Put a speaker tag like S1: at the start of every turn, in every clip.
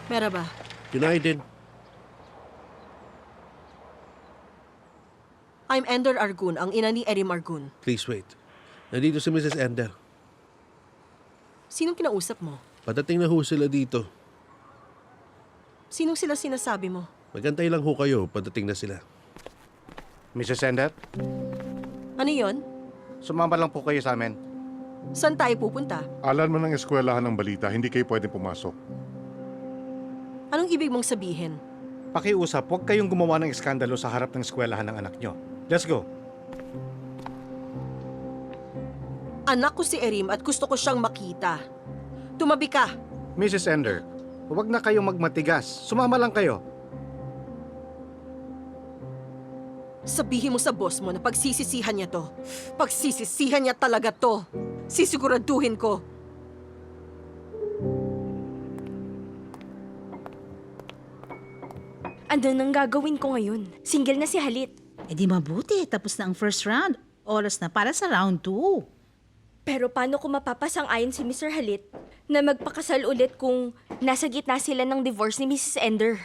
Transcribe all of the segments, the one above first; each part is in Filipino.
S1: Merhaba.
S2: Günaydın.
S1: I'm Ender Argun, ang ina ni Erim Argun.
S2: Please wait. Nandito si Mrs. Ender.
S1: Sinong kinausap mo?
S2: Patating na ho sila dito.
S1: Sinong sila sinasabi mo?
S2: Magantay lang ho kayo, patating na sila.
S3: Mrs. Ender,
S1: Ano yon?
S3: sumama lang po kayo sa amin.
S1: Saan tayo pupunta?
S4: Alam mo ng eskwelahan ng balita, hindi kayo pwedeng pumasok.
S1: Anong ibig mong sabihin?
S3: Pakiusap, huwag kayong gumawa ng iskandalo sa harap ng eskwelahan ng anak nyo. Let's go.
S1: Anak ko si Erim at gusto ko siyang makita. Tumabi ka!
S3: Mrs. Ender, huwag na kayong magmatigas. Sumama lang kayo.
S1: Sabihin mo sa boss mo na pagsisisihan niya to. Pagsisisihan niya talaga to. Sisiguraduhin ko.
S5: Ano nang gagawin ko ngayon? Single na si Halit.
S6: Eh di mabuti, tapos na ang first round. Oras na para sa round 2.
S5: Pero paano ko mapapasang-ayon si Mr. Halit na magpakasal ulit kung nasa gitna sila ng divorce ni Mrs. Ender?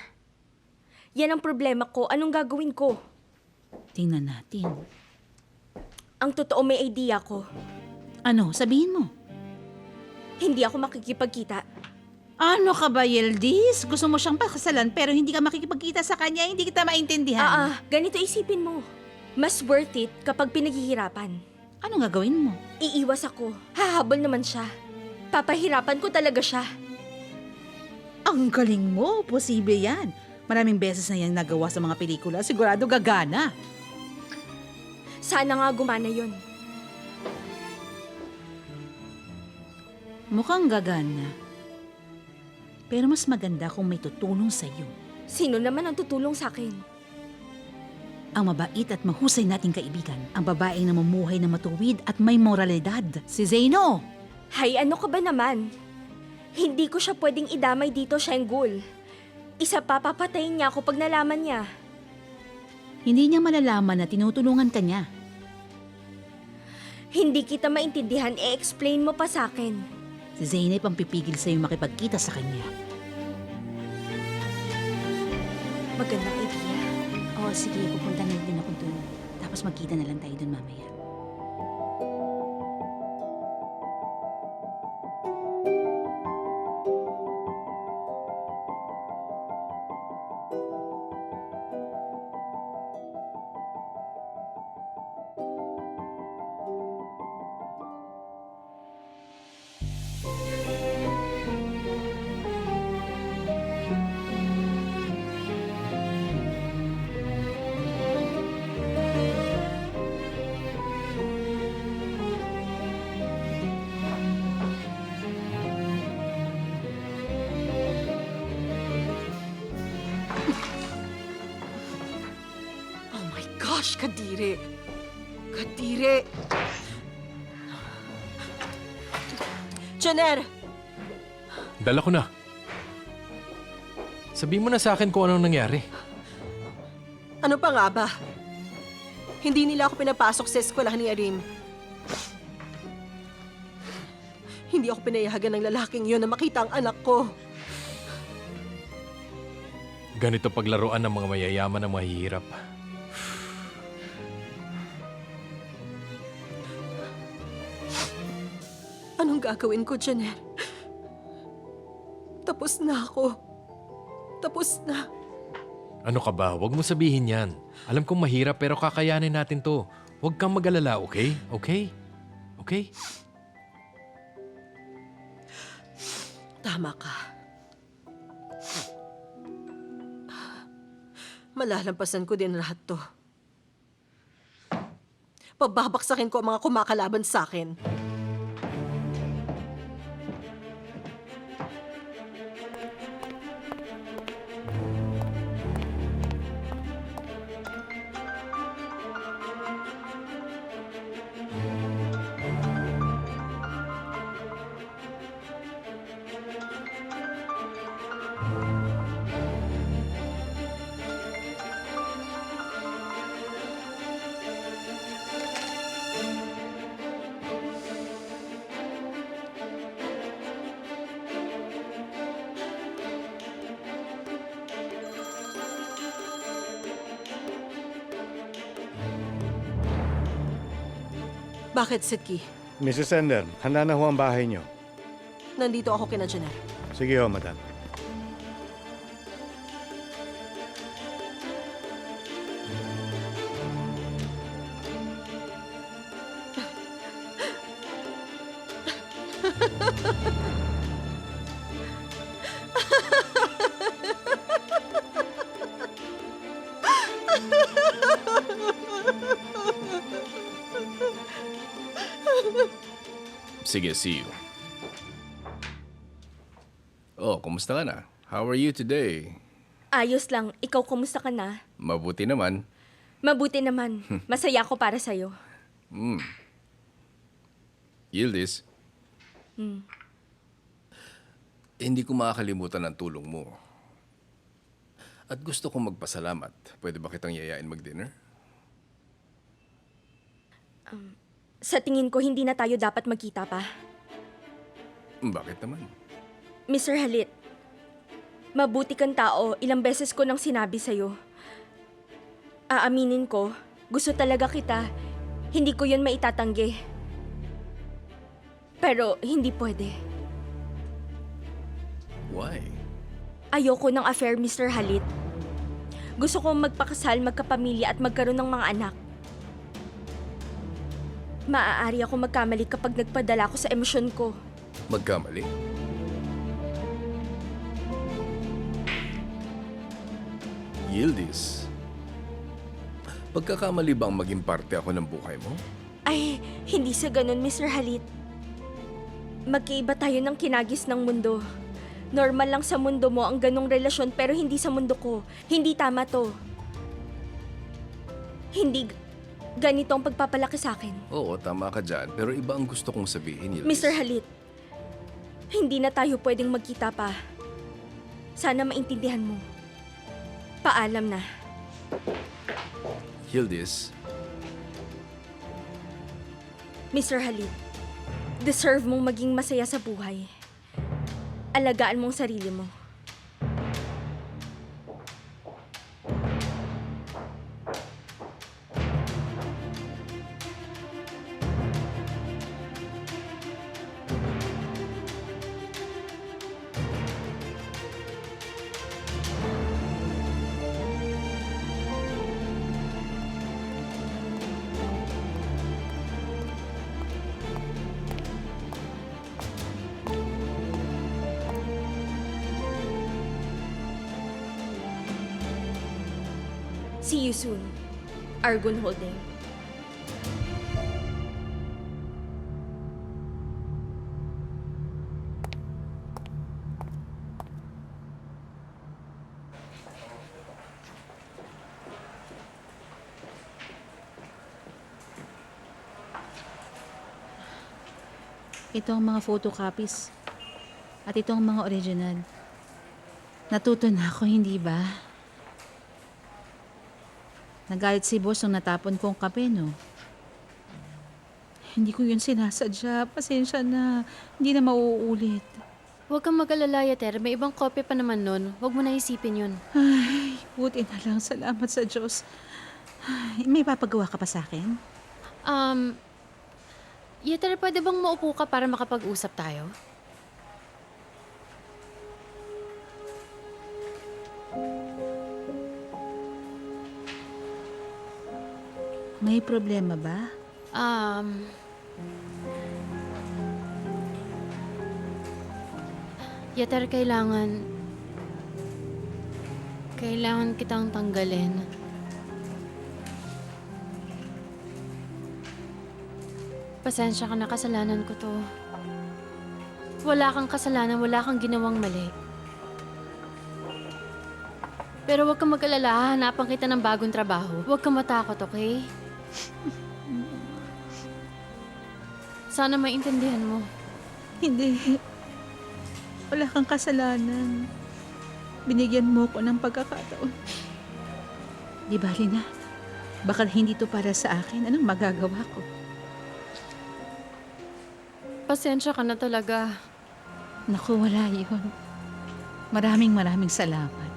S5: Yan ang problema ko. Anong gagawin ko?
S6: Tingnan natin.
S5: Ang totoo may idea ko.
S6: Ano, sabihin mo.
S5: Hindi ako makikipagkita.
S6: Ano ka ba, Yeldis? Gusto mo siyang pakasalan pero hindi ka makikipagkita sa kanya, hindi kita maintindihan.
S5: Ganito isipin mo. Mas worth it kapag pinaghihirapan.
S6: Anong gagawin mo?
S5: Iiwas ako. Hahabol naman siya. Papahirapan ko talaga siya.
S6: Ang galing mo, posible yan. Maraming beses na yan nagawa sa mga pelikula, sigurado gagana.
S5: Sana nga gumana yon.
S6: Mukhang gagana. Pero mas maganda kung may tutulong sa'yo.
S5: Sino naman ang tutulong sa akin?
S6: Ang mabait at mahusay nating kaibigan. Ang babaeng namumuhay na matuwid at may moralidad. Si Zaino!
S5: Hay, ano ka ba naman? Hindi ko siya pwedeng idamay dito, Shenggul. Isa pa, papatayin niya ako pag nalaman niya.
S6: Hindi niya malalaman na tinutulungan ka niya.
S5: Hindi kita maintindihan, e-explain mo pa sa akin.
S6: Si Zainab ang pipigil sa'yo makipagkita sa kanya.
S5: Magandang idea.
S6: Oo, sige, pupunta na din ako dun. Tapos magkita na lang tayo dun mamaya.
S1: Oh my gosh, Kadiri! Kadiri! Janer!
S7: Dala ko na. Sabihin mo na sa akin kung anong nangyari.
S1: Ano pa nga ba? Hindi nila ako pinapasok sa eskwelahan ni Erim. Hindi ako pinayagan ng lalaking yon na makita ang anak ko.
S7: Ganito paglaruan ng mga mayayaman ng mahihirap.
S1: Anong gagawin ko, Janer? Tapos na ako. Tapos na.
S7: Ano ka ba? Huwag mo sabihin yan. Alam kong mahirap pero kakayanin natin to. Huwag kang mag-alala, okay? Okay? Okay?
S1: Tama ka. Malalampasan ko din lahat to. Pababaksakin ko ang mga kumakalaban sa akin. Bakit, Sitki?
S3: Mrs. Ender, handa na ho ang bahay niyo.
S1: Nandito ako kina Janet.
S3: Sige ho, madam.
S8: Sige, see you. Oh, kumusta ka na? How are you today?
S5: Ayos lang. Ikaw, kumusta ka na?
S8: Mabuti naman.
S5: Mabuti naman. Masaya ako para sa'yo.
S8: Yildiz. Hindi ko makakalimutan ang tulong mo. At gusto kong magpasalamat. Pwede ba kitang yayain mag-dinner?
S5: Sa tingin ko, hindi na tayo dapat magkita pa.
S8: Bakit naman?
S5: Mr. Halit, mabuti kang tao. Ilang beses ko nang sinabi sa'yo. Aaminin ko, gusto talaga kita. Hindi ko yun maitatanggi. Pero hindi pwede.
S8: Why?
S5: Ayoko ng affair, Mr. Halit. Gusto kong magpakasal, magkapamilya at magkaroon ng mga anak. Maaari ako magkamali kapag nagpadala ko sa emosyon ko.
S8: Magkamali? Yildiz, pagkakamali bang maging parte ako ng buhay mo?
S5: Ay, hindi sa ganun, Mr. Halit. Magkaiba tayo ng kinagis ng mundo. Normal lang sa mundo mo ang ganong relasyon pero hindi sa mundo ko. Hindi tama to. Hindi ganito ang pagpapalaki sa akin.
S8: Oo, tama ka dyan. Pero iba ang gusto kong sabihin, Yildiz.
S5: Mr. Halit, hindi na tayo pwedeng magkita pa. Sana maintindihan mo. Paalam na.
S8: Yildiz,
S5: Mr. Halit, deserve mong maging masaya sa buhay. Alagaan mong sarili mo. See you soon, Argon Holding.
S6: Ito ang mga photocopies. At ito ang mga original. Natuto na ako, hindi ba? Nagalit si boss nung natapon ko ang kape, no? Hindi ko yun sinasadya. Pasensya na. Hindi na mauulit.
S9: Huwag kang mag-alala, Yater. May ibang kopya pa naman nun. Huwag mo na isipin yun.
S6: Ay, buti na lang. Salamat sa Diyos. Ay, may papagawa ka pa sa akin?
S9: Yater, pwede bang maupo ka para makapag-usap tayo?
S6: May problema ba?
S9: Yater, kailangan kitang tanggalin. Pasensya ka na, kasalanan ko to. Wala kang kasalanan, wala kang ginawang mali. Pero huwag kang mag-alala, hahanapan kita ng bagong trabaho. Huwag kang matakot, okay? Sana maintindihan mo.
S6: Hindi. Wala kang kasalanan. Binigyan mo ko ng pagkakataon. Di bali na. Baka hindi to para sa akin. Anong magagawa ko?
S9: Pasensya ka na talaga.
S6: Naku, wala yun. Maraming salamat.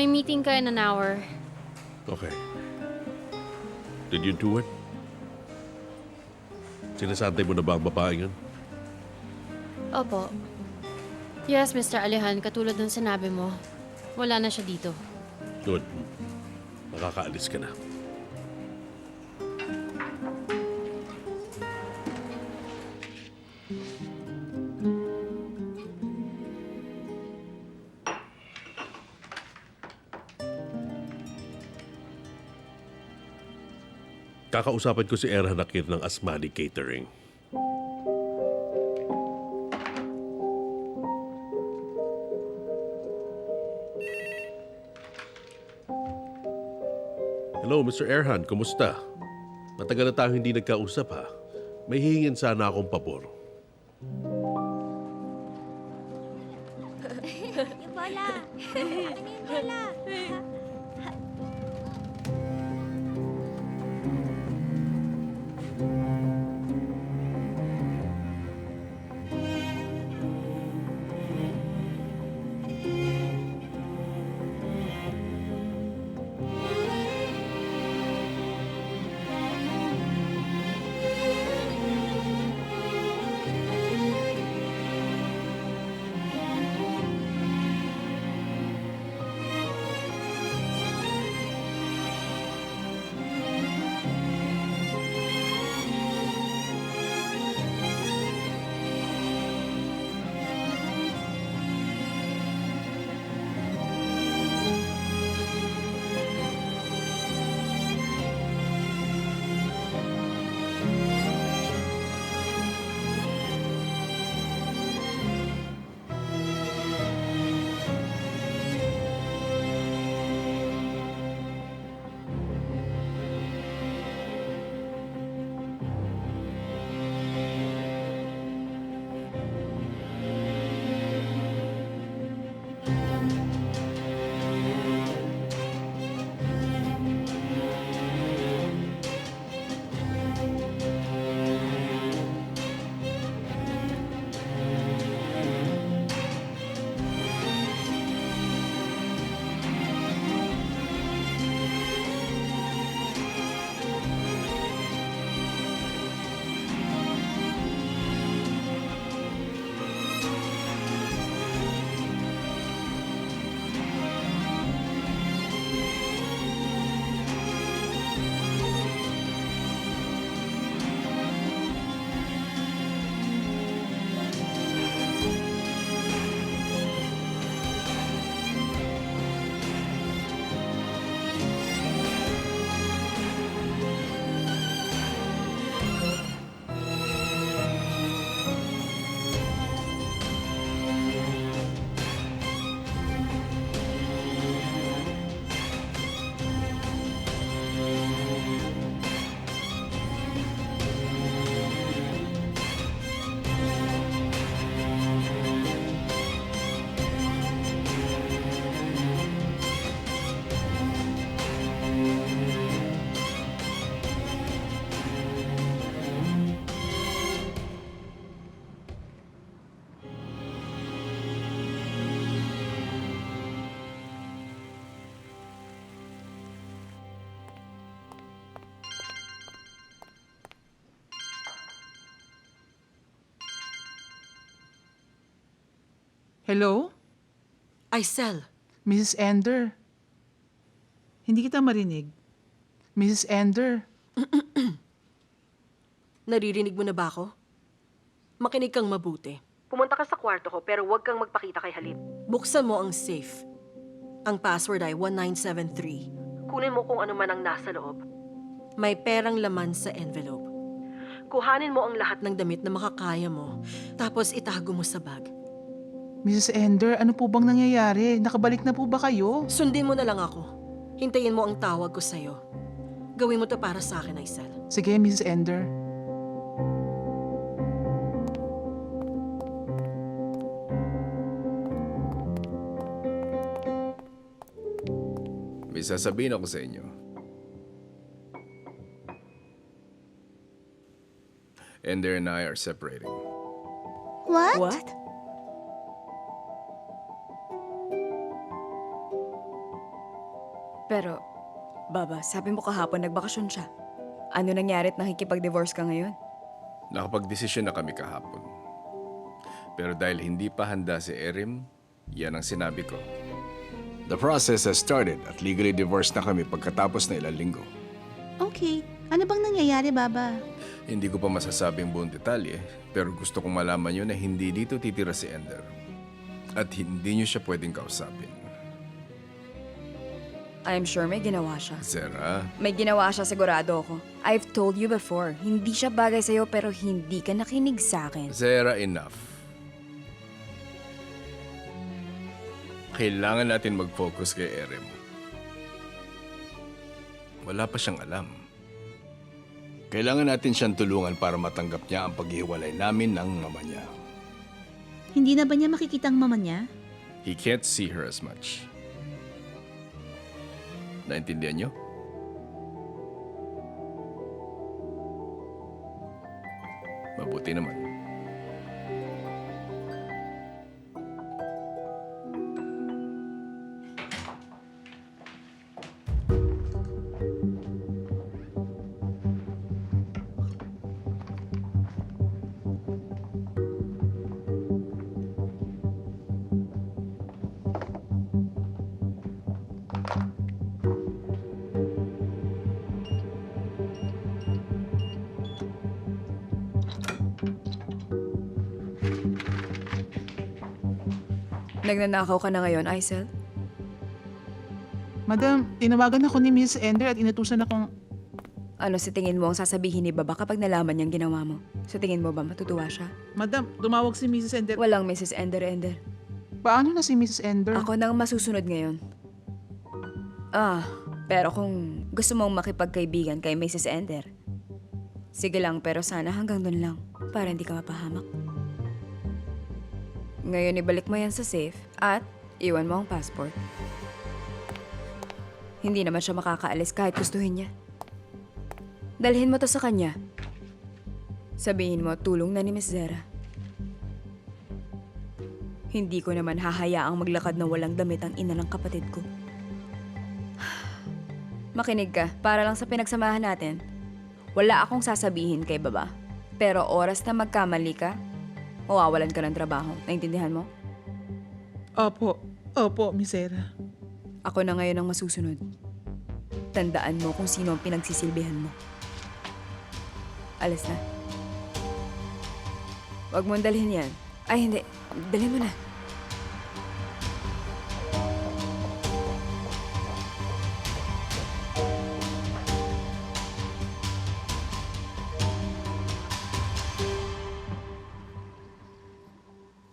S9: May meeting ka in an hour.
S2: Okay. Did you do it? Sinasantay mo na ba ang babaeng yun?
S9: Opo. Yes, Mr. Alejan, katulad ng sinabi mo. Wala na siya dito.
S2: Good. Makakaalis ka na. Kakausapan ko si Erhan Akir ng Asmani Catering. Hello, Mr. Erhan. Kumusta? Matagal na tayong hindi nagkausap, ha? May hihingin sana akong pabor.
S5: Yung bola! Ano yung bola?
S6: Hello?
S1: Aisel,
S6: Mrs. Ender. Hindi kita marinig. Mrs. Ender.
S1: naririnig mo na ba ako? Makinig kang mabuti. Pumunta ka sa kwarto ko pero huwag kang magpakita kay Halit. Buksan mo ang safe. Ang password ay 1973. Kunin mo kung ano man ang nasa loob. May perang laman sa envelope. Kuhanin mo ang lahat ng damit na makakaya mo, tapos itago mo sa bag.
S6: Mrs. Ender, ano po bang nangyayari? Nakabalik na po ba kayo?
S1: Sundin mo na lang ako. Hintayin mo ang tawag ko sa'yo. Gawin mo to para sa akin, Aisel.
S6: Sige, Mrs. Ender.
S8: May sasabihin ako sa inyo. Ender and I are separating.
S5: What?
S1: What?
S10: Pero, Baba, sabi mo kahapon nagbakasyon siya. Ano nangyari at nakikipag-divorce ka ngayon?
S8: Nakapag-desisyon na kami kahapon. Pero dahil hindi pa handa si Erim, yan ang sinabi ko. The process has started at legally divorced na kami pagkatapos na ilang linggo.
S6: Okay. Ano bang nangyayari, Baba?
S8: Hindi ko pa masasabing buong detalye, pero gusto kong malaman nyo na hindi dito titira si Ender. At hindi nyo siya pwedeng kausapin.
S10: I'm sure may ginawa siya.
S8: Zera,
S10: May ginawa siya, sigurado ako. I've told you before, hindi siya bagay sa'yo pero hindi ka nakinig sa akin.
S8: Zera, enough. Kailangan natin mag-focus kay Erim. Wala pa siyang alam. Kailangan natin siyang tulungan para matanggap niya ang paghihiwalay namin ng mama niya.
S6: Hindi na ba niya makikita ang mama niya?
S8: He can't see her as much. Naintindihan niyo? Mabuti naman.
S10: Nagnanakaw ka na ngayon, Aisel?
S11: Madam, tinawagan ako ni Miss Ender at inutusan akong...
S10: Ano sa tingin mo ang sasabihin ni Baba kapag nalaman niyang ginawa mo? Sa tingin mo ba matutuwa siya?
S11: Madam, tumawag si Mrs. Ender.
S10: Walang Mrs. Ender.
S11: Paano na si Mrs. Ender?
S10: Ako nang masusunod ngayon. Pero kung gusto mong makipagkaibigan kay Mrs. Ender, sige lang, pero sana hanggang doon lang para hindi ka mapahamak. Ngayon ibalik mo yan sa safe at iwan mo ang passport. Hindi naman siya makakaalis kahit gustuhin niya. Dalhin mo to sa kanya. Sabihin mo, tulong na ni Miss Zera. Hindi ko naman hahayaang maglakad na walang damit ang ina ng kapatid ko. Makinig ka, para lang sa pinagsamahan natin. Wala akong sasabihin kay Baba. Pero oras na magkamali ka, mawawalan ka ng trabaho. Naintindihan mo?
S11: Opo, Miss Zera.
S10: Ako na ngayon ang masusunod. Tandaan mo kung sino ang pinagsisilbihan mo. Alas na. Huwag mong dalhin yan. Ay, hindi. Dalhin mo na.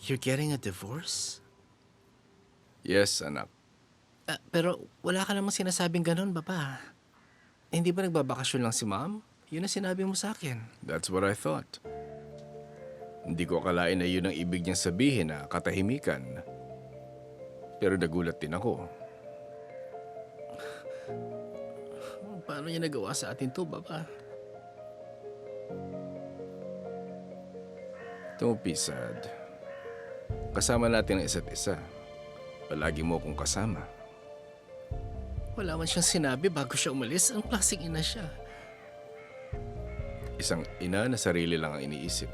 S12: You're getting a divorce?
S8: Yes, anak.
S12: Pero wala ka namang sinasabing ganun, Baba. Hindi ba nagbabakasyon lang si Mom? Yun ang sinabi mo sa akin.
S8: That's what I thought. Hindi ko akalain na yun ang ibig niyang sabihin na katahimikan. Pero nagulat din ako.
S12: Paano niya nagawa sa atin to, Baba?
S8: Don't be sad. Kasama natin ang isa't isa. Palagi mo akong kasama.
S12: Wala man siyang sinabi bago siya umalis. Ang klaseng ina siya.
S8: Isang ina na sarili lang ang iniisip.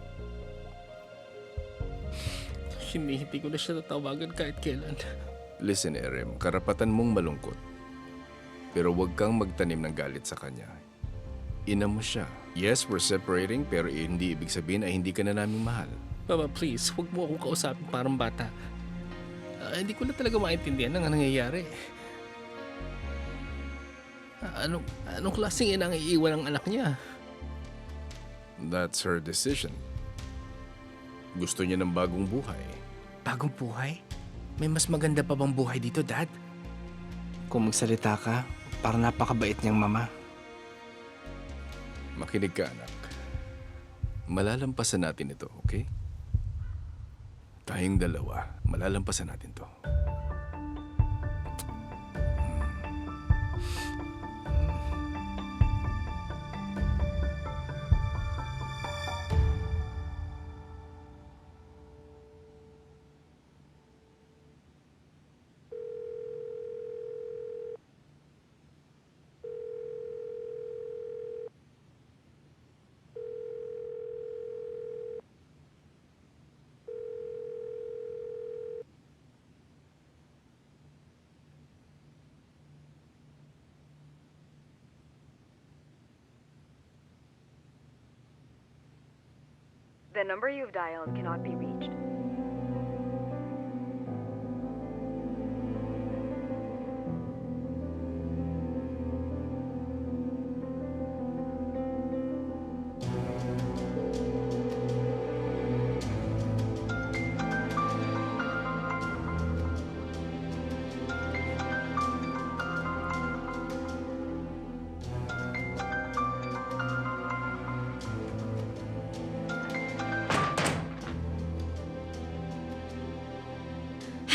S12: Hindi ko na siya tatawagan kahit kailan.
S8: Listen, Erim, karapatan mong malungkot. Pero huwag kang magtanim ng galit sa kanya. Ina mo siya. Yes, we're separating, pero hindi ibig sabihin ay hindi ka na namin mahal.
S12: Baba, please, huwag mo akong kausapin parang bata. Hindi ko na talaga maintindihan ang nangyayari. Anong klaseng ina ang iiwan ng anak niya?
S8: That's her decision. Gusto niya ng bagong buhay.
S12: Bagong buhay? May mas maganda pa bang buhay dito, Dad? Kung magsalita ka, parang napakabait niyang mama.
S8: Makinig ka, anak. Malalampasan natin ito, okay? Tayong dalawa, malalampasan natin to.
S10: The number you've dialed cannot be reached.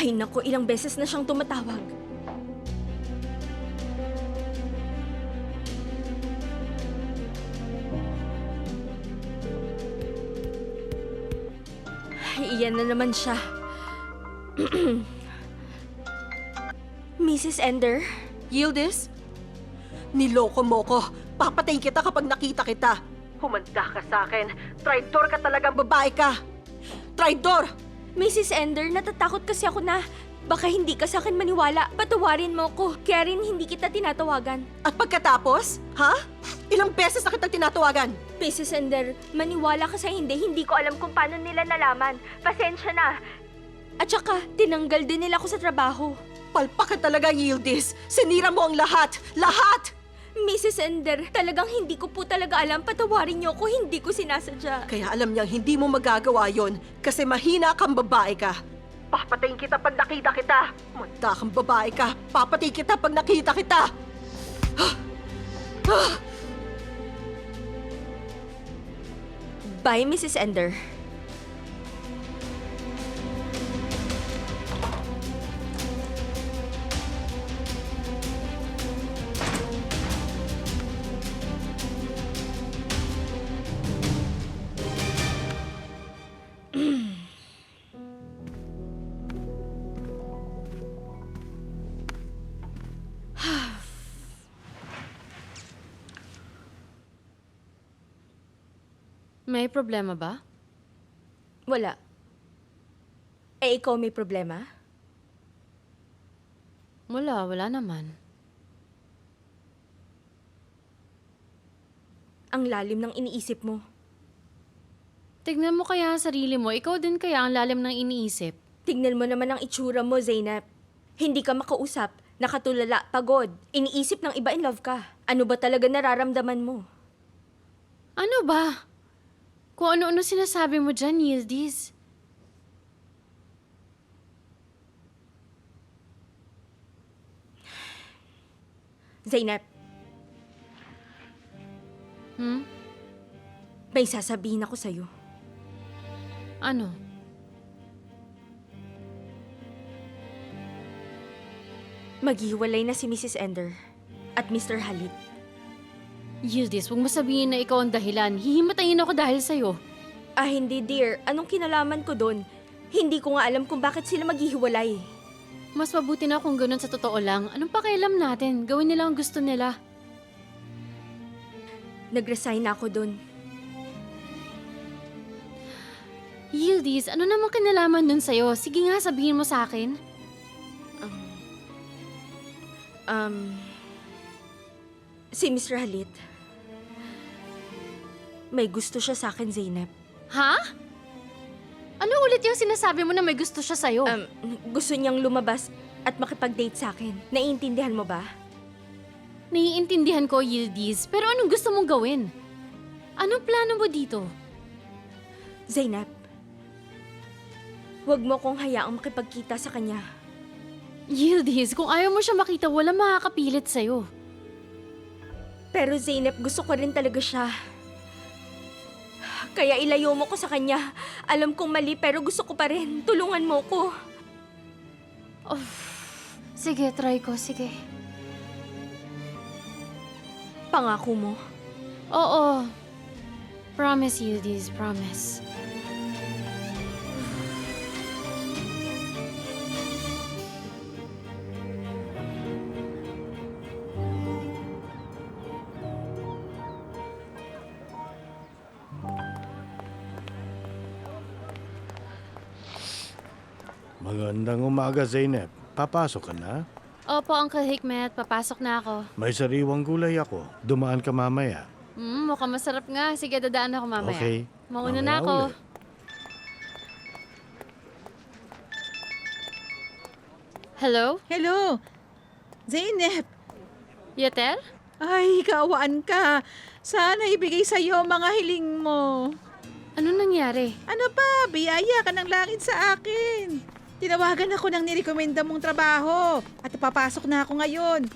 S5: Ay nako, ilang beses na siyang tumatawag. Ay, iyan na naman siya. Mrs. Ender?
S1: Yildiz? Niloko mo ko. Papatayin kita kapag nakita kita. Humanda ka sa akin. Traidor ka talagang babae ka. Traidor!
S5: Mrs. Ender, natatakot kasi ako na baka hindi ka sa akin maniwala. Patawarin mo ko. Kaya rin hindi kita tinatawagan.
S1: At pagkatapos, ha? Ilang beses na kitang tinatawagan?
S5: Mrs. Ender, maniwala ka sa hindi ko alam kung paano nila nalaman. Pasensya na. At saka, tinanggal din nila ako sa trabaho.
S1: Palpak ka talaga, Yildiz. Sinira mo ang lahat. Lahat!
S5: Mrs. Ender, talagang hindi ko po talaga alam. Patawarin niyo ko, hindi ko sinasadya.
S1: Kaya alam niyang hindi mo magagawa yon kasi mahina kang babae ka. Papatayin kita pag nakita kita. Manda kang babae ka. Papatayin kita pag nakita kita.
S5: Bye, Mrs. Ender.
S9: May problema ba?
S5: Wala. Eh, ikaw may problema?
S9: Wala naman.
S5: Ang lalim ng iniisip mo.
S9: Tignan mo kaya ang sarili mo, ikaw din kaya ang lalim ng iniisip.
S5: Tignan mo naman ang itsura mo, Zainab. Hindi ka makausap, nakatulala, pagod. Iniisip ng iba in love ka. Ano ba talaga nararamdaman mo?
S9: Ano ba? Kung ano-ano sinasabi mo dyan, Yildiz.
S5: Zainab,
S9: Hmm?
S5: may sasabihin ako sa'yo.
S9: Ano?
S5: Maghiwalay na si Mrs. Ender at Mr. Halit.
S9: Yildiz, huwag mo sabihin na ikaw ang dahilan. Hihimatayin ako dahil sa'yo.
S5: Ah, hindi dear. Anong kinalaman ko doon? Hindi ko nga alam kung bakit sila maghihiwalay.
S9: Mas mabuti na kung ganun sa totoo lang. Anong pakialam natin? Gawin nila ang gusto nila.
S5: Nag-resign na ako doon.
S9: Yildiz, ano namang kinalaman dun sa'yo? Sige nga, sabihin mo sa akin.
S5: Si Mr. Halit. May gusto siya sa akin, Zainab.
S9: Ha? Ano ulit yung sinasabi mo na may gusto siya sa'yo?
S5: Gusto niyang lumabas at makipag-date sa akin. Naiintindihan mo ba?
S9: Naiintindihan ko, Yildiz, pero anong gusto mong gawin? Anong plano mo dito?
S5: Zainab, huwag mo kong hayaang makipagkita sa kanya.
S9: Yildiz, kung ayaw mo siya makita, wala makakapilit sa'yo.
S5: Pero Zainab, gusto ko rin talaga siya. Kaya ilayo mo ko sa kanya. Alam kong mali pero gusto ko pa rin. Tulungan mo ko.
S9: Oh, sige, try ko, sige.
S5: Pangako mo.
S9: Oo. Promise, Yildiz, promise.
S3: Magandang umaga, Zainab. Papasok ka na?
S9: Opo, Uncle Hikmet, papasok na ako.
S3: May sariwang gulay ako. Dumaan ka mamaya.
S9: Mukhang masarap nga. Sige, dadaan ako mamaya.
S3: Okay.
S9: Mauna
S3: Mamaya
S9: na ako.
S3: ulit.
S9: Hello?
S6: Hello? Zeynep!
S9: Yeter?
S6: Ay, kaawaan ka. Sana ibigay sa'yo ang mga hiling mo.
S9: Ano nangyari?
S6: Ano pa? Biyaya ka ng langit sa akin. Tinawagan ako ng nirekomenda mong trabaho. At papasok na ako ngayon.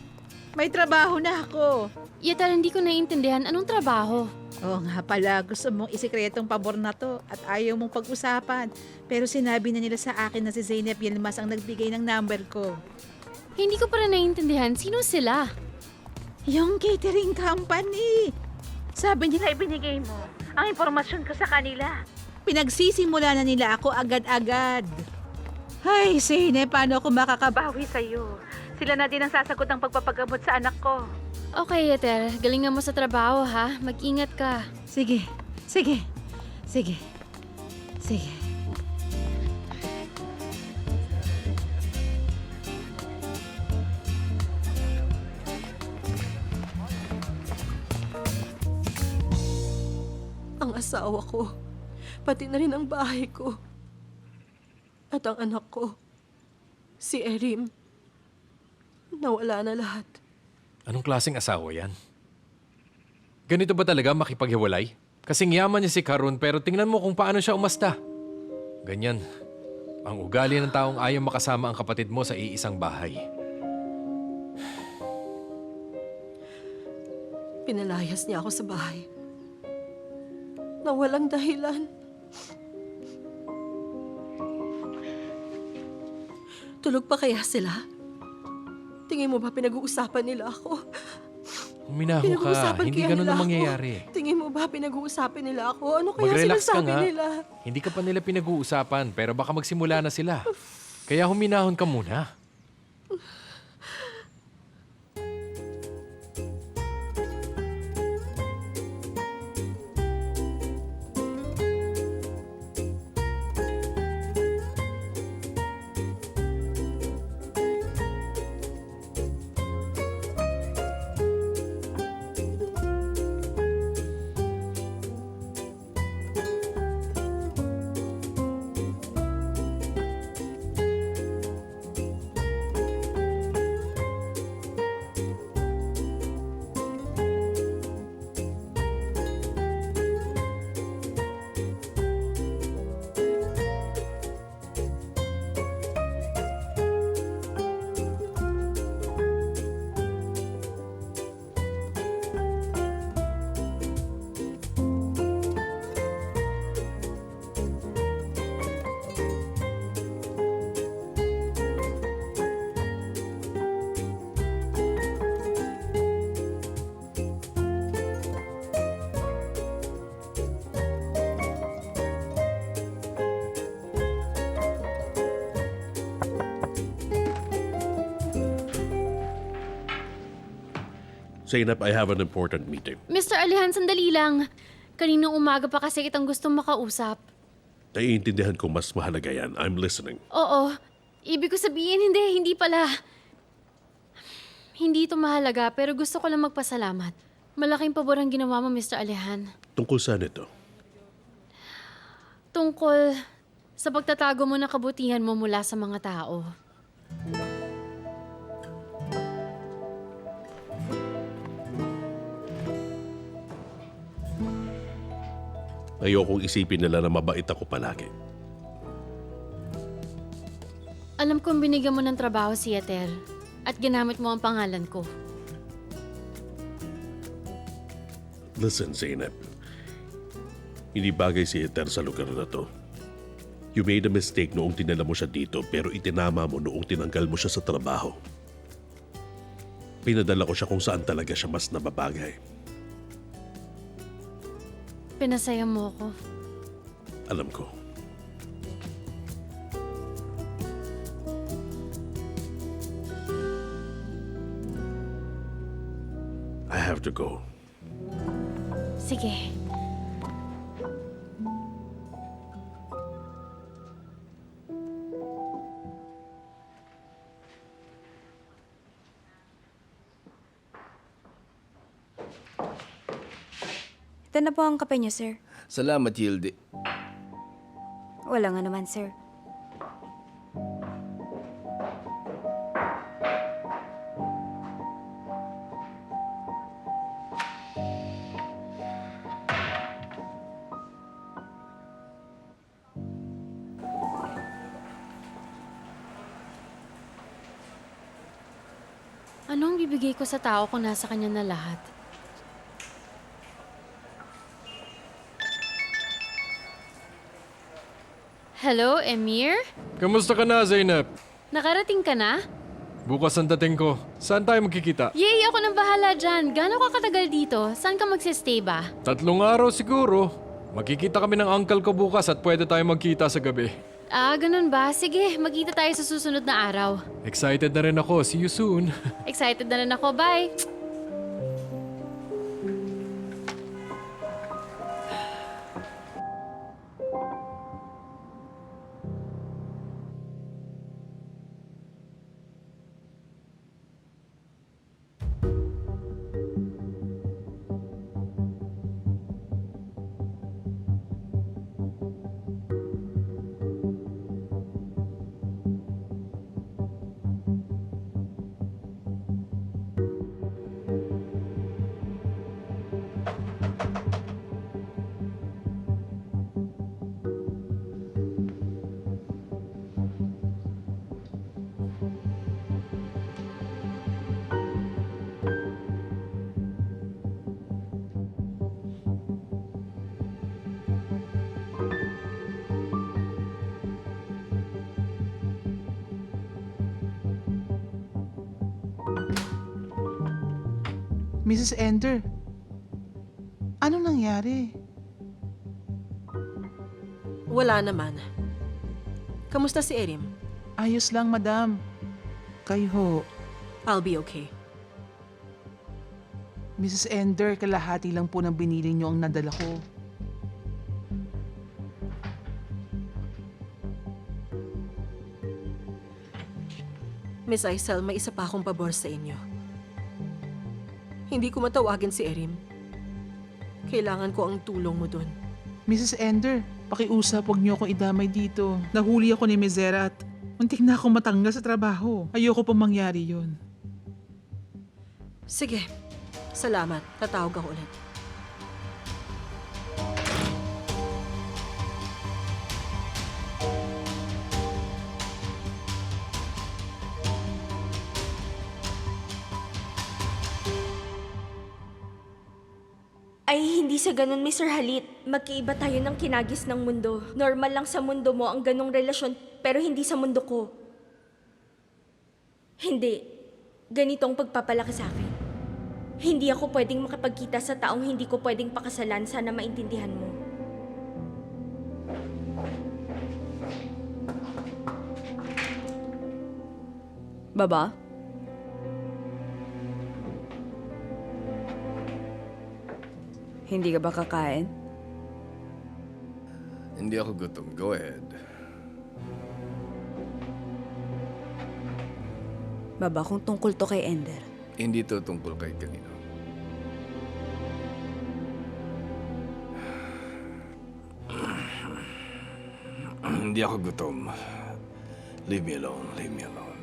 S6: May trabaho na ako.
S9: Yeter, hindi ko naiintindihan. Anong trabaho?
S6: Oo nga pala, gusto mong isikretong pabor na to at ayaw mong pag-usapan. Pero sinabi na nila sa akin na si Zeynep Yilmaz ang nagbigay ng number ko.
S9: Hindi ko pa rin naiintindihan. Sino sila?
S6: Yung catering company. Sabi nila ibinigay mo ang impormasyon ko sa kanila. Pinagsisimula na nila ako agad-agad. Ay, Zeynep, paano ako makakabawi sa'yo? Sila na din ang sasagot ng pagpapagamot sa anak ko.
S9: Okay, Yeter. Galingan mo sa trabaho, ha? Mag-ingat ka.
S6: Sige, sige, sige, sige.
S1: Ang asawa ko, pati na rin ang bahay ko. At ang anak ko, si Erim, nawala na lahat.
S7: Anong klaseng asawa yan? Ganito ba talaga makipaghiwalay? Kasing yaman niya si Karun pero tingnan mo kung paano siya umasta. Ganyan. Ang ugali ng taong ayaw makasama ang kapatid mo sa iisang bahay.
S1: Pinalayas niya ako sa bahay. Na walang dahilan. Tulog pa kaya sila? Tingin mo ba pinag-uusapan nila ako?
S7: Huminaho ka. Hindi ganun ang mangyayari.
S1: Tingin mo ba pinag-uusapan nila ako? Ano kaya
S7: Mag-relax ka
S1: sinasabi
S7: nga.
S1: nila?
S7: Hindi ka pa nila pinag-uusapan pero baka magsimula na sila. Kaya huminahon ka muna.
S2: Zainab, I have an important meeting.
S9: Mr. Alihan, sandali lang. Kaninang umaga pa kasi kitang gustong makausap.
S2: Naiintindihan ko mas mahalaga yan. I'm listening.
S9: Oo. Ibig ko sabihin, hindi pala. Hindi ito mahalaga, pero gusto ko lang magpasalamat. Malaking pabor ang ginawa mo, Mr. Alihan.
S2: Tungkol saan ito?
S9: Tungkol sa pagtatago mo ng kabutihan mo mula sa mga tao.
S2: Ayokong isipin nila na mabait ako palagi.
S9: Alam kong binigyan mo ng trabaho si Yeter at ginamit mo ang pangalan ko.
S2: Listen, Zainab. Hindi bagay si Yeter sa lugar na to. You made a mistake noong tinala mo siya dito pero itinama mo noong tinanggal mo siya sa trabaho. Pinadala ko siya kung saan talaga siya mas nababagay.
S9: Pinasaya mo ako.
S2: Alam ko. I have to go.
S9: Sige.
S10: Ito na po ang kape niyo, sir.
S8: Salamat, Hilde.
S10: Wala nga naman, sir.
S9: Ano ang bibigay ko sa tao kung nasa kanya na lahat? Hello, Emir?
S7: Kamusta ka na, Zainab?
S9: Nakarating ka na?
S7: Bukas ang dating ko. Saan tayo magkikita?
S9: Yay, ako nang bahala dyan. Gano'n ka katagal dito? Saan ka magsistay ba?
S7: 3 araw siguro. Magkikita kami ng uncle ko bukas at pwede tayo magkita sa gabi.
S9: Ah, ganun ba? Sige, magkita tayo sa susunod na araw.
S7: Excited na rin ako. See you soon.
S9: Excited na rin ako. Bye!
S11: Mrs. Ender, ano nangyari?
S1: Wala naman. Kamusta si Erim?
S11: Ayos lang, madam. Kayo ho.
S1: I'll be okay.
S11: Mrs. Ender, kalahati lang po ng binili niyo ang nadala ko.
S1: Miss Aisel, may isa pa akong pabor sa inyo. Hindi ko matawagin si Erim. Kailangan ko ang tulong mo dun.
S11: Mrs. Ender, pakiusap, huwag niyo akong idamay dito. Nahuli ako ni Mizera at muntik na akong matanggal sa trabaho. Ayoko pong mangyari yun.
S1: Sige. Salamat. Tatawag ako ulit.
S5: Ay, hindi sa ganun, Mr. Halit. Magkaiba tayo ng kinagis ng mundo. Normal lang sa mundo mo ang ganong relasyon, pero hindi sa mundo ko. Hindi. Ganito ang pagpapalaki sa akin. Hindi ako pwedeng makipagkita sa taong hindi ko pwedeng pakasalan. Sana maintindihan mo.
S10: Baba? Hindi ka ba kakain?
S8: Hindi ako gutom. Go ahead.
S10: Baba, kung tungkol to kay Ender.
S8: Hindi to tungkol kay kanino. Hindi ako gutom. Leave me alone. Leave me alone.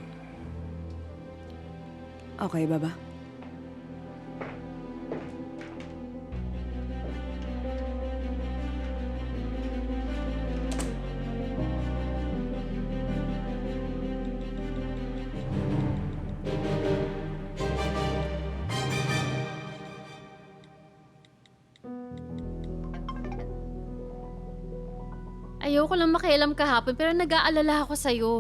S10: Okay, Baba.
S9: Ayoko lang makialam kahapon pero nag-aalala ako sa'yo.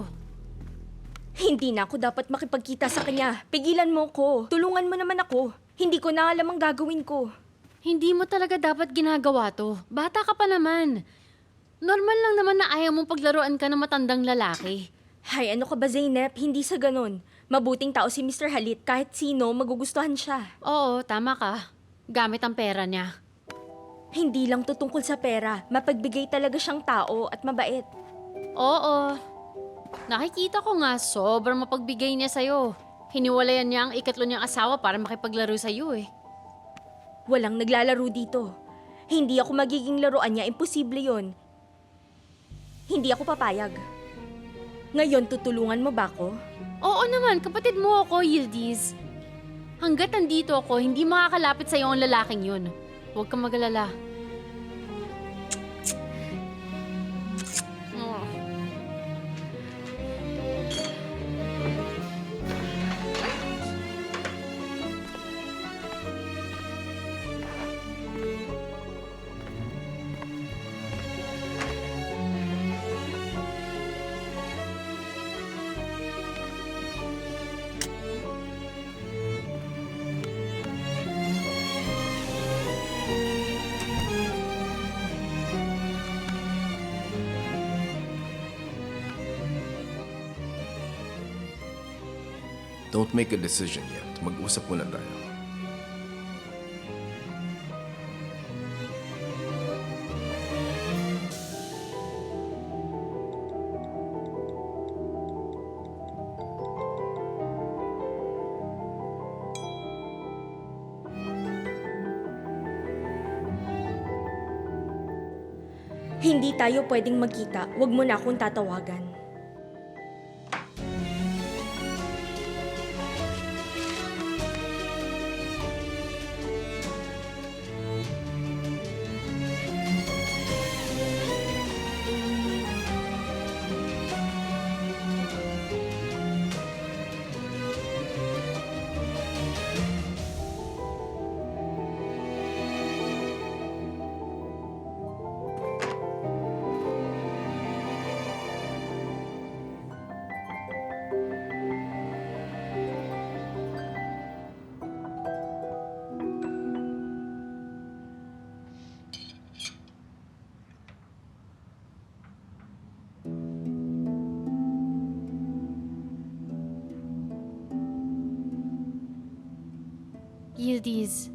S5: Hindi na ako dapat makipagkita sa kanya. Pigilan mo ko. Tulungan mo naman ako. Hindi ko na alam ang gagawin ko.
S9: Hindi mo talaga dapat ginagawa to. Bata ka pa naman. Normal lang naman na ayaw mong paglaruan ka ng matandang lalaki.
S5: Hay, ano ka ba, Zainab? Hindi sa ganun. Mabuting tao si Mr. Halit. Kahit sino, magugustuhan siya.
S9: Oo, tama ka. Gamit ang pera niya.
S5: Hindi lang to tungkol sa pera. Mapagbigay talaga siyang tao at mabait.
S9: Oo. Nakikita ko nga, sobrang mapagbigay niya sa'yo. Hiniwalayan niya ang 3 niyang asawa para makipaglaro sa'yo eh.
S5: Walang naglalaro dito. Hindi ako magiging laruan niya. Imposible yon. Hindi ako papayag. Ngayon, tutulungan mo ba ako?
S9: Oo naman, kapatid mo ako, Yildiz. Hanggat nandito ako, hindi makakalapit sa'yo ang lalaking yun. Huwag kang mag-alala.
S8: Don't make a decision yet. Mag-usap muna tayo.
S5: Hindi tayo pwedeng magkita. Huwag mo na akong tatawagan.
S9: Yildiz,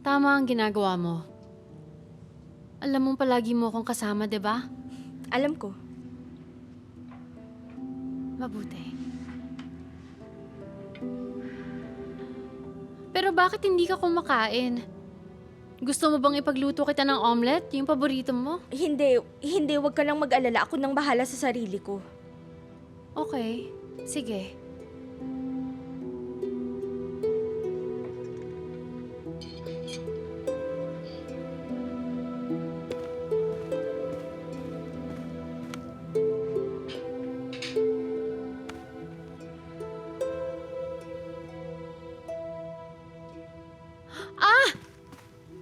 S9: tama ang ginagawa mo. Alam mong palagi mo akong kasama, di ba?
S5: Alam ko.
S9: Mabuti. Pero bakit hindi ka kumakain? Gusto mo bang ipagluto kita ng omelet, yung paborito mo?
S5: Hindi, wag ka nang mag-alala. Ako nang bahala sa sarili ko.
S9: Okay, sige.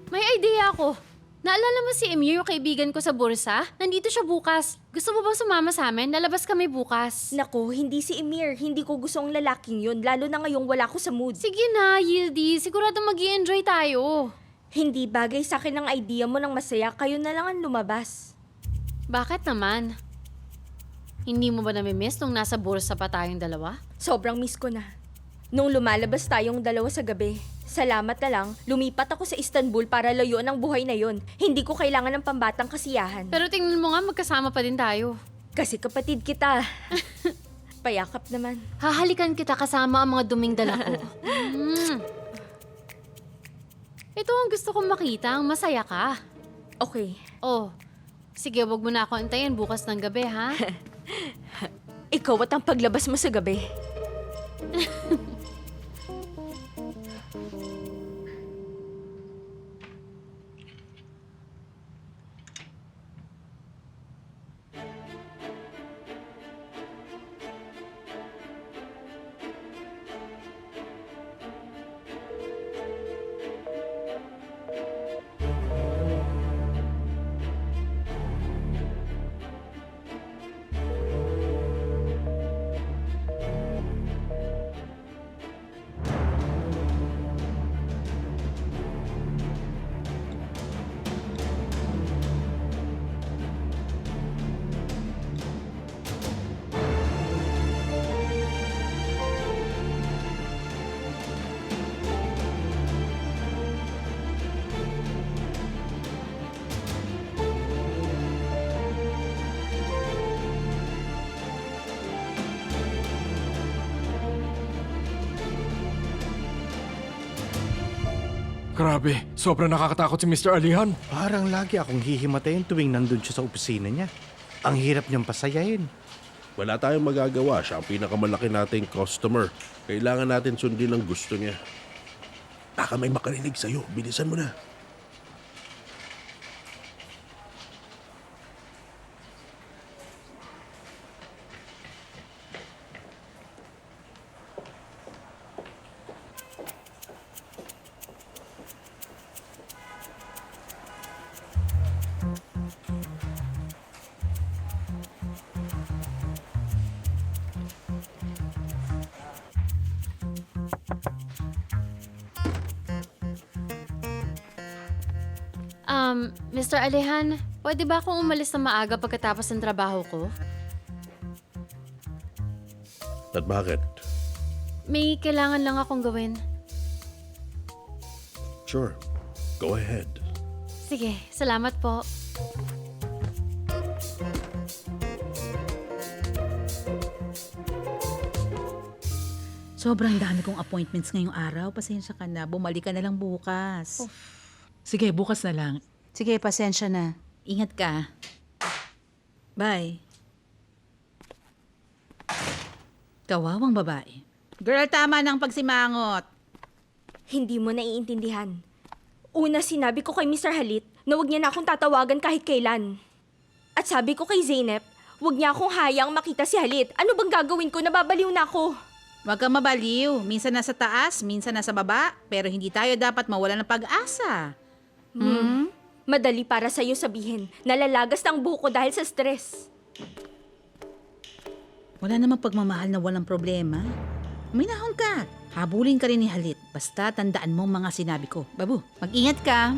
S9: May idea ako. Naalala mo si Emir, yung kaibigan ko sa bursa? Nandito siya bukas. Gusto mo bang sumama sa amin? Lalabas kami bukas.
S5: Nako, hindi si Emir. Hindi ko gusto ang lalaking yun. Lalo na ngayong wala ko sa mood.
S9: Sige na, Yildi. Sigurado mag-i-enjoy tayo.
S5: Hindi bagay sa akin ang idea mo ng masaya. Kayo na lang ang lumabas.
S9: Bakit naman? Hindi mo ba nami-miss nung nasa bursa pa tayong dalawa?
S5: Sobrang miss ko na. Nung lumalabas tayong dalawa sa gabi, salamat na lang, lumipat ako sa Istanbul para layuan ang buhay na yon. Hindi ko kailangan ng pambatang kasiyahan.
S9: Pero tingnan mo nga, magkasama pa din tayo.
S5: Kasi kapatid kita. Payakap naman.
S9: Hahalikan kita kasama ang mga duming dala ko. Ito ang gusto kong makita, ang masaya ka.
S5: Okay.
S9: Oh, sige, wag mo na ako antayin bukas ng gabi, ha?
S5: Ikaw at ang paglabas mo sa gabi.
S7: Grabe, sobrang nakakatakot si Mr. Alihan.
S3: Parang lagi akong hihimatayin tuwing nandun siya sa opisina niya. Ang hirap niyang pasayahin.
S2: Wala tayong magagawa. Siya ang pinakamalaki nating customer. Kailangan natin sundin ang gusto niya. Baka may makarinig sa'yo. Bilisan mo na.
S9: Mr. Alihan, pwede ba akong umalis na maaga pagkatapos ng trabaho ko?
S2: At bakit?
S9: may kailangan lang akong gawin.
S2: Sure. Go ahead.
S9: Sige, salamat po.
S6: Sobrang dami kong appointments ngayong araw. Pasensya ka na. Bumalik ka na lang bukas. Sige, bukas na lang.
S13: Sige, pasensya na.
S6: Ingat ka. Bye. Kawawang babae. Girl, tama ng pagsimangot.
S5: Hindi mo naiintindihan. Una, sinabi ko kay Mr. Halit na huwag niya na akong tatawagan kahit kailan. At sabi ko kay Zeynep, huwag niya akong hayang makita si Halit. Ano bang gagawin ko? Nababaliw na ako.
S6: Huwag kang mabaliw. Minsan nasa taas, minsan nasa baba. Pero hindi tayo dapat mawala ng pag-asa.
S5: Madali para sa'yo sabihin. Nalalagas ng buhok ko dahil sa stress.
S6: Wala namang pagmamahal na walang problema. Minahon ka. Habulin ka rin ni Halit. Basta tandaan mo ang mga sinabi ko. Babu, mag-ingat ka.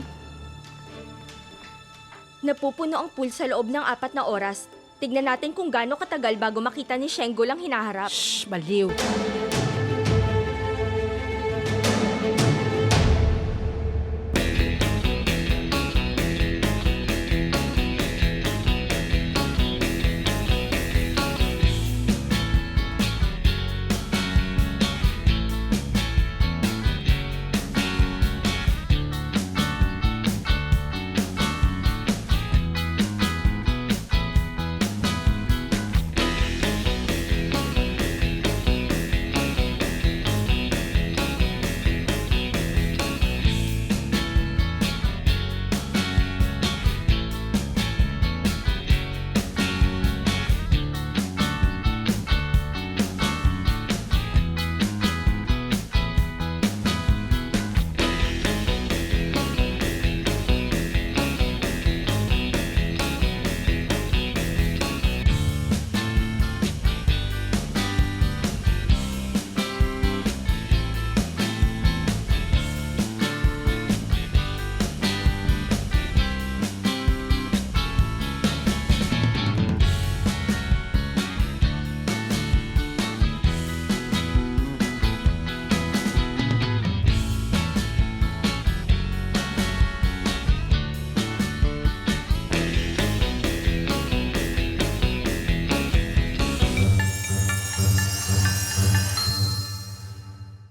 S5: Napupuno ang pool sa loob ng 4 na oras. Tignan natin kung gaano katagal bago makita ni Shengo lang hinaharap.
S6: Shh, baliw.